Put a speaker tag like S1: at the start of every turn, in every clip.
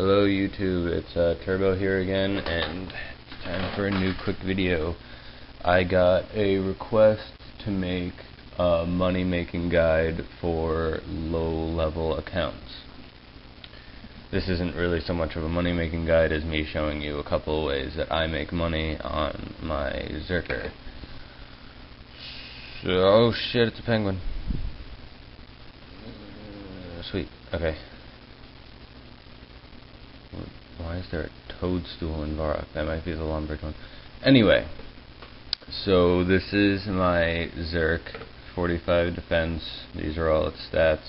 S1: Hello YouTube, it's Turbo here again, and it's time for a new quick video. I got a request to make a money making guide for low level accounts. This isn't really so much of a money making guide as me showing you a couple of ways that I make money on my Zerker. So, oh shit, it's a penguin. Sweet, okay. Why is there a toadstool in Varrock? That might be the Lumbridge one. Anyway, so this is my Zerk, 45 defense. These are all its stats.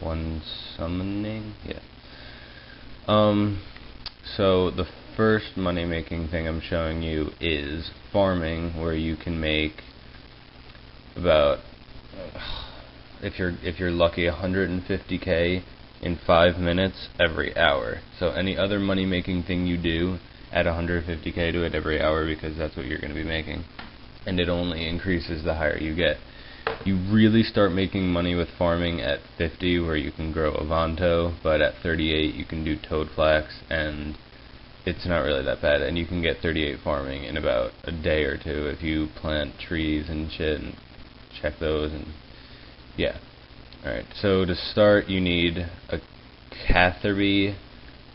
S1: One summoning? Yeah. So the first money making thing I'm showing you is farming, where you can make about, if you're lucky, 150k in 5 minutes every hour. So any other money making thing you do, add 150k to it every hour, because that's what you're going to be making, and it only increases the higher you get. You really start making money with farming at 50, where you can grow Avanto, but at 38 you can do Toadflax, and it's not really that bad, and you can get 38 farming in about a day or two if you plant trees and shit and check those, and yeah. Alright, so to start you need a Catherby,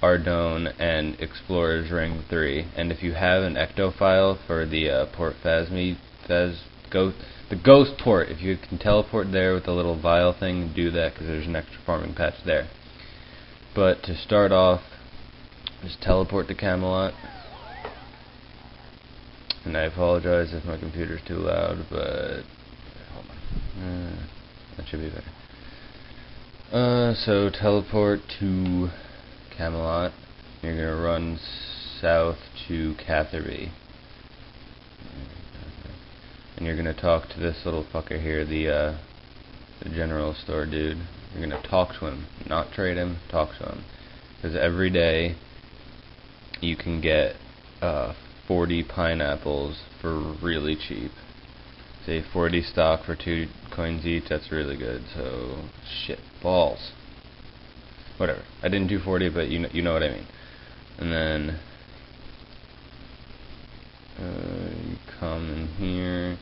S1: Ardone, and Explorer's Ring 3. And if you have an Ecto file for the Port Phasmi, the Ghost Port, if you can teleport there with the little vial thing, do that, because there's an extra farming patch there. But to start off, just teleport to Camelot. And I apologize if my computer's too loud, but hold on. That should be better. So teleport to Camelot. You're gonna run south to Catherby, and you're gonna talk to this little fucker here, the general store dude. You're gonna talk to him, not trade him. Talk to him, because every day you can get 40 pineapples for really cheap. Say 40 stock for 2 coins each. That's really good. So shit balls. Whatever. I didn't do 40, but you know what I mean. And then you come in here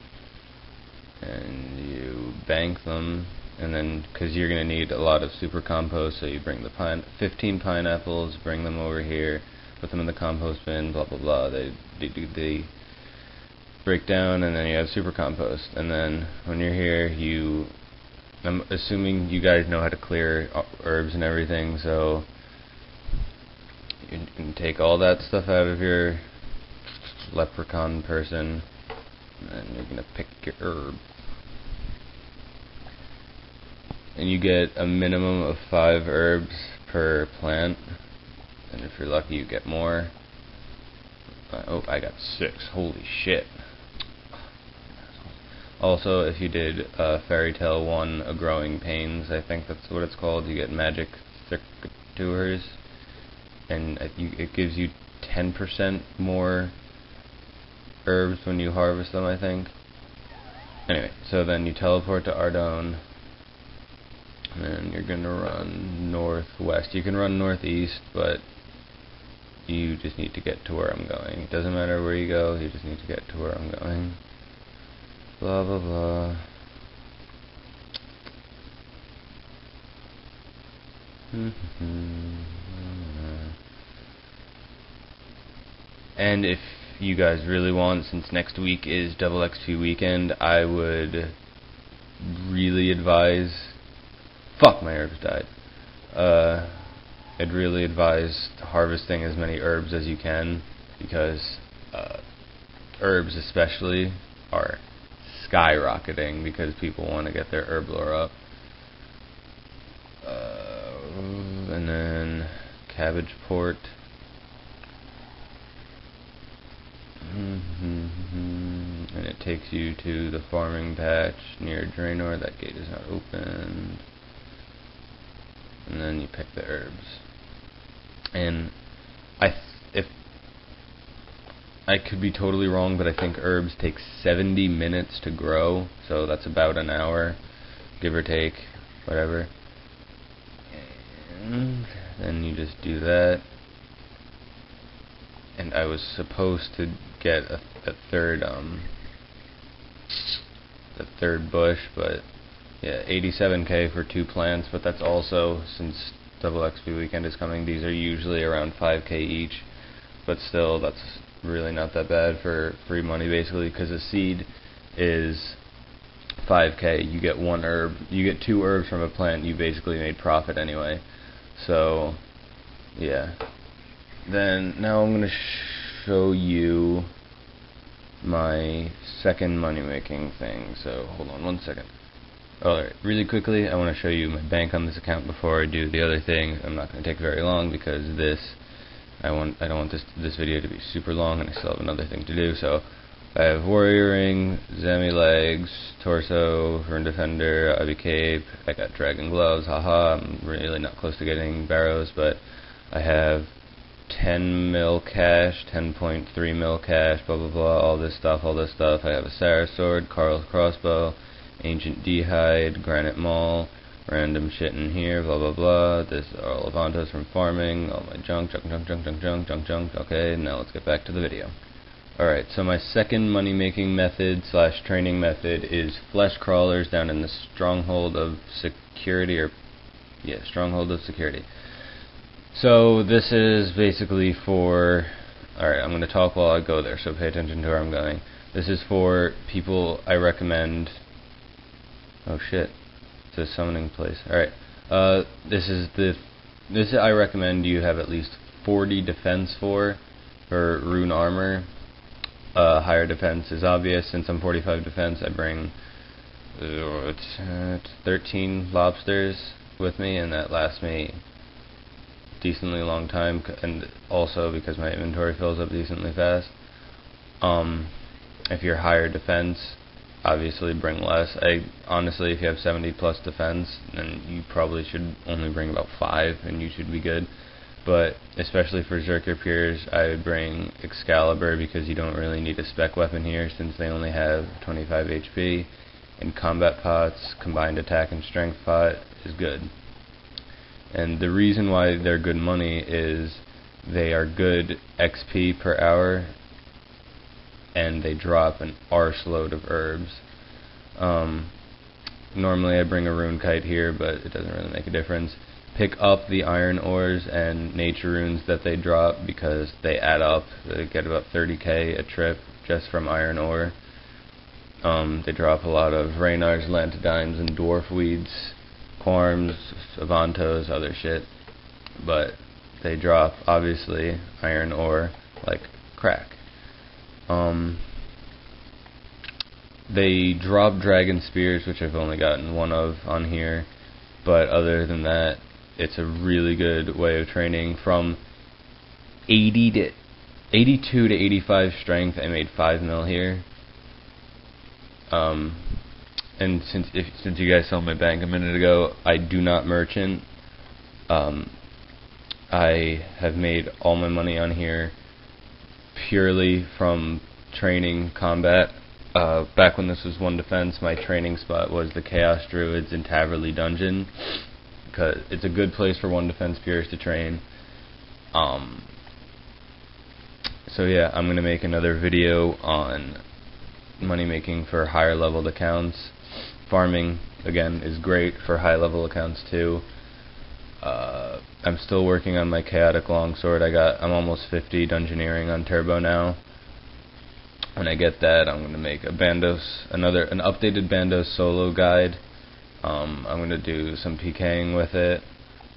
S1: and you bank them, and then because you're gonna need a lot of super compost, so you bring the 15 pineapples, bring them over here, put them in the compost bin. Blah blah blah. They break down, and then you have super compost. And then when you're here, I'm assuming you guys know how to clear herbs and everything, so you can take all that stuff out of your leprechaun person, and then you're gonna pick your herb, and you get a minimum of 5 herbs per plant, and if you're lucky you get more. Oh, I got 6. Holy shit. Also, if you did Fairy Tale 1, A Growing Pains, I think that's what it's called, you get magic secateurs, and it gives you 10% more herbs when you harvest them, I think. Anyway, so then you teleport to Ardone, and then you're gonna run northwest. You can run northeast, but you just need to get to where I'm going. It doesn't matter where you go, you just need to get to where I'm going. Blah blah blah. And if you guys really want, since next week is double XP weekend, I would really advise. Fuck, my herbs died. I'd really advise harvesting as many herbs as you can, because herbs especially are skyrocketing because people want to get their herb lore up. And then Cabbage Port. And it takes you to the farming patch near Draenor. That gate is not opened. And then you pick the herbs. And if I could be totally wrong, but I think herbs take 70 minutes to grow, so that's about an hour, give or take, whatever. And you just do that. And I was supposed to get a third the third bush, but yeah, 87k for 2 plants, but that's also, since double XP weekend is coming, these are usually around 5k each, but still, that's really not that bad for free money, basically, because a seed is 5k, you get 1 herb, you get 2 herbs from a plant, you basically made profit anyway. So yeah, then now I'm going to show you my second money making thing. So hold on one second. Alright, really quickly, I want to show you my bank on this account before I do the other thing. I'm not going to take very long because I don't want this video to be super long, and I still have another thing to do. So I have Warrior Ring, Zami Legs, Torso, Rune Defender, Ivy Cape, I got Dragon Gloves, haha, I'm really not close to getting Barrows, but I have 10 mil cash, 10.3 mil cash, blah blah blah, all this stuff. I have a Sarah Sword, Carl's Crossbow, Ancient D'Hide, Granite Maul, random shit in here, blah blah blah. This are all Avantos from farming, all my junk. Okay, now let's get back to the video. Alright, so my second money making method / training method is flesh crawlers down in the Stronghold of Security, Stronghold of Security. So this is basically for, alright, I'm going to talk while I go there, so pay attention to where I'm going. This is for people I recommend. Oh shit, it's a summoning place. Alright, this I recommend you have at least 40 defense for rune armor. Higher defense is obvious. Since I'm 45 defense, I bring 13 lobsters with me, and that lasts me a decently long time, and also because my inventory fills up decently fast. If you're higher defense, obviously bring less. Honestly, if you have 70 plus defense, then you probably should only bring about 5 and you should be good. But especially for Zerker Peers, I would bring Excalibur because you don't really need a spec weapon here since they only have 25 HP. And combat pots, combined attack and strength pot is good. And the reason why they're good money is they are good XP per hour, and they drop an arseload of herbs. Normally I bring a rune kite here, but it doesn't really make a difference. Pick up the iron ores and nature runes that they drop because they add up. They get about 30k a trip just from iron ore. They drop a lot of Raynars, Lantidimes, and dwarf weeds, Corms, Avantos, other shit. But they drop, obviously, iron ore like crack. They drop dragon spears, which I've only gotten 1 of on here, but other than that, it's a really good way of training. From 82 to 85 strength, I made 5 mil here. And since you guys saw my bank a minute ago, I do not merchant. I have made all my money on here purely from training combat. Back when this was 1 defense, my training spot was the Chaos Druids in Taverley Dungeon, because it's a good place for 1 defense peers to train. So yeah, I'm going to make another video on money making for higher leveled accounts. Farming, again, is great for high level accounts too. I'm still working on my chaotic longsword. I'm almost 50 dungeoneering on Turbo now. When I get that, I'm going to make an updated Bandos solo guide. I'm going to do some PKing with it,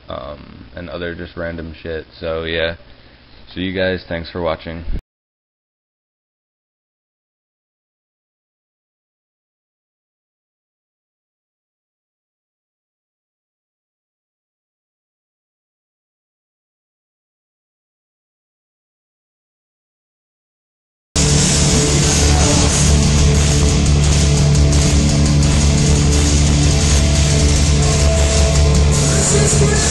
S1: and other just random shit. So yeah, so you guys, thanks for watching.
S2: HxC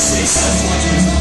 S2: 6 and 1